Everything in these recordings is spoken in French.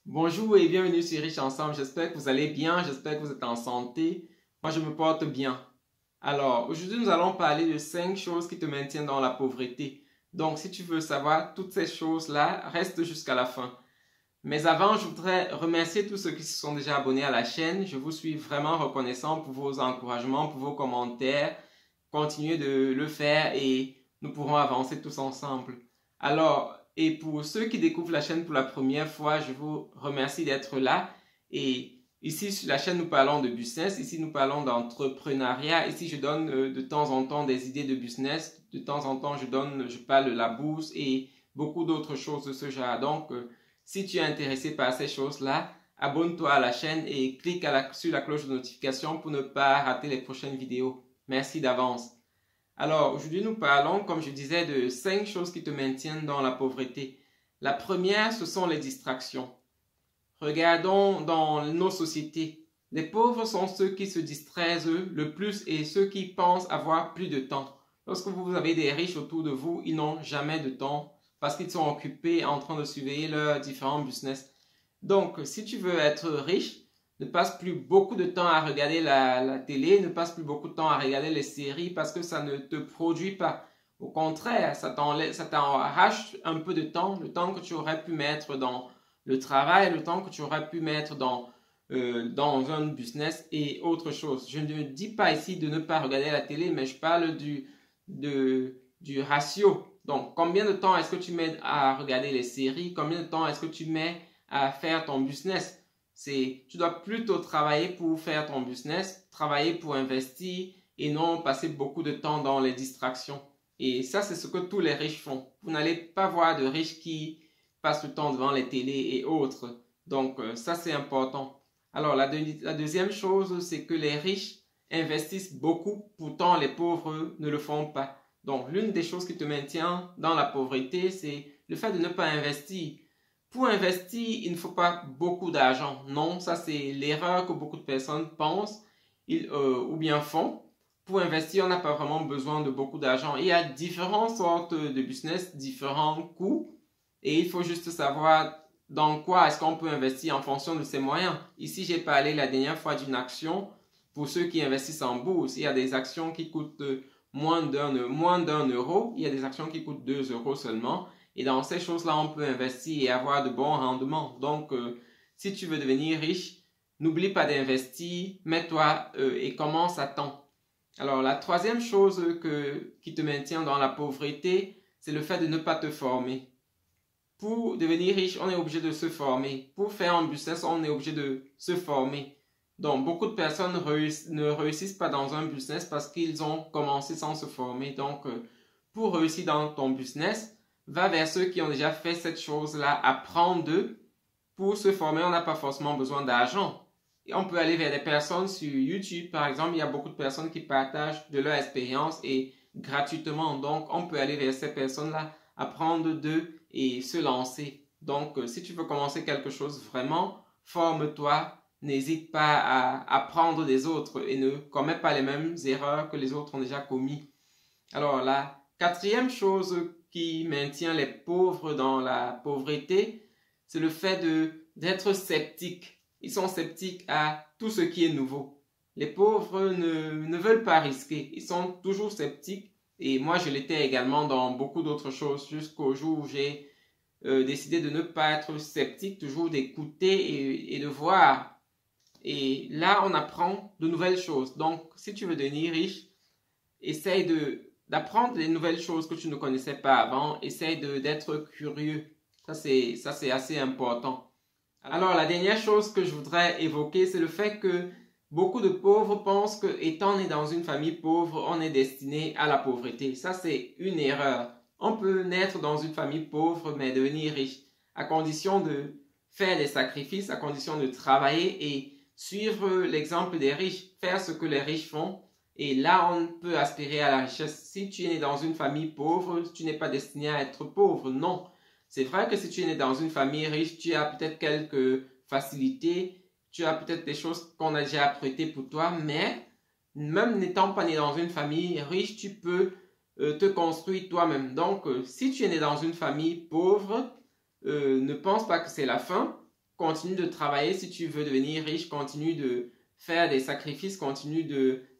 Bonjour et bienvenue sur Riche Ensemble. J'espère que vous allez bien, j'espère que vous êtes en santé. Moi, je me porte bien. Alors, aujourd'hui, nous allons parler de 5 choses qui te maintiennent dans la pauvreté. Donc, si tu veux savoir toutes ces choses-là, reste jusqu'à la fin. Mais avant, je voudrais remercier tous ceux qui se sont déjà abonnés à la chaîne. Je vous suis vraiment reconnaissant pour vos encouragements, pour vos commentaires. Continuez de le faire et nous pourrons avancer tous ensemble. Alors, et pour ceux qui découvrent la chaîne pour la première fois, je vous remercie d'être là. Et ici, sur la chaîne, nous parlons de business. Ici, nous parlons d'entrepreneuriat. Ici, je donne de temps en temps des idées de business. De temps en temps, je parle de la bourse et beaucoup d'autres choses de ce genre. Donc, si tu es intéressé par ces choses-là, abonne-toi à la chaîne et clique sur la cloche de notification pour ne pas rater les prochaines vidéos. Merci d'avance. Alors, aujourd'hui, nous parlons, comme je disais, de 5 choses qui te maintiennent dans la pauvreté. La première, ce sont les distractions. Regardons dans nos sociétés. Les pauvres sont ceux qui se distraisent le plus et ceux qui pensent avoir plus de temps. Lorsque vous avez des riches autour de vous, ils n'ont jamais de temps parce qu'ils sont occupés en train de surveiller leurs différents business. Donc, si tu veux être riche, ne passe plus beaucoup de temps à regarder la télé, ne passe plus beaucoup de temps à regarder les séries parce que ça ne te produit pas. Au contraire, ça t'arrache un peu de temps, le temps que tu aurais pu mettre dans le travail, le temps que tu aurais pu mettre dans un business et autre chose. Je ne dis pas ici de ne pas regarder la télé, mais je parle du ratio. Donc, combien de temps est-ce que tu mets à regarder les séries? Combien de temps est-ce que tu mets à faire ton business? Tu dois plutôt travailler pour faire ton business, travailler pour investir et non passer beaucoup de temps dans les distractions. Et ça, c'est ce que tous les riches font. Vous n'allez pas voir de riches qui passent le temps devant les télés et autres. Donc, ça, c'est important. Alors, la deuxième chose, c'est que les riches investissent beaucoup, pourtant les pauvres ne le font pas. Donc, l'une des choses qui te maintient dans la pauvreté, c'est le fait de ne pas investir. Pour investir, il ne faut pas beaucoup d'argent. Non, ça c'est l'erreur que beaucoup de personnes pensent ou bien font. Pour investir, on n'a pas vraiment besoin de beaucoup d'argent. Il y a différentes sortes de business, différents coûts. Et il faut juste savoir dans quoi est-ce qu'on peut investir en fonction de ses moyens. Ici, j'ai parlé la dernière fois d'une action pour ceux qui investissent en bourse. Il y a des actions qui coûtent moins d'un euro. Il y a des actions qui coûtent 2 euros seulement. Et dans ces choses-là, on peut investir et avoir de bons rendements. Donc, si tu veux devenir riche, n'oublie pas d'investir, mets-toi et commence à temps. Alors, la troisième chose qui te maintient dans la pauvreté, c'est le fait de ne pas te former. Pour devenir riche, on est obligé de se former. Pour faire un business, on est obligé de se former. Donc, beaucoup de personnes ne réussissent pas dans un business parce qu'ils ont commencé sans se former. Donc, pour réussir dans ton business, va vers ceux qui ont déjà fait cette chose-là, apprendre d'eux. Pour se former, on n'a pas forcément besoin d'argent. Et on peut aller vers des personnes sur YouTube, par exemple, il y a beaucoup de personnes qui partagent de leur expérience et gratuitement. Donc, on peut aller vers ces personnes-là, apprendre d'eux et se lancer. Donc, si tu veux commencer quelque chose vraiment, forme-toi, n'hésite pas à apprendre des autres et ne commets pas les mêmes erreurs que les autres ont déjà commis. Alors, la quatrième chose qui maintient les pauvres dans la pauvreté, c'est le fait d'être sceptiques. Ils sont sceptiques à tout ce qui est nouveau. Les pauvres ne veulent pas risquer. Ils sont toujours sceptiques. Et moi, je l'étais également dans beaucoup d'autres choses jusqu'au jour où j'ai décidé de ne pas être sceptique, toujours d'écouter et de voir. Et là, on apprend de nouvelles choses. Donc, si tu veux devenir riche, essaye d'apprendre des nouvelles choses que tu ne connaissais pas avant. Essaye d'être curieux. Ça, c'est assez important. Alors, la dernière chose que je voudrais évoquer, c'est le fait que beaucoup de pauvres pensent que, étant né dans une famille pauvre, on est destiné à la pauvreté. Ça, c'est une erreur. On peut naître dans une famille pauvre, mais devenir riche, à condition de faire des sacrifices, à condition de travailler et suivre l'exemple des riches, faire ce que les riches font. Et là, on peut aspirer à la richesse. Si tu es né dans une famille pauvre, tu n'es pas destiné à être pauvre, non. C'est vrai que si tu es né dans une famille riche, tu as peut-être quelques facilités, tu as peut-être des choses qu'on a déjà apprêtées pour toi, mais même n'étant pas né dans une famille riche, tu peux te construire toi-même. Donc, si tu es né dans une famille pauvre, ne pense pas que c'est la fin. continue de travailler si tu veux devenir riche, continue de faire des sacrifices, continue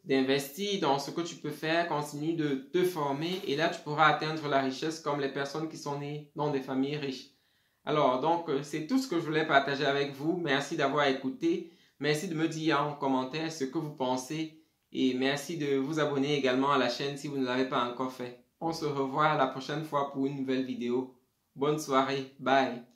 d'investir dans ce que tu peux faire, continue de te former et là tu pourras atteindre la richesse comme les personnes qui sont nées dans des familles riches. Alors, donc, c'est tout ce que je voulais partager avec vous. Merci d'avoir écouté. Merci de me dire en commentaire ce que vous pensez et merci de vous abonner également à la chaîne si vous ne l'avez pas encore fait. On se revoit la prochaine fois pour une nouvelle vidéo. Bonne soirée. Bye.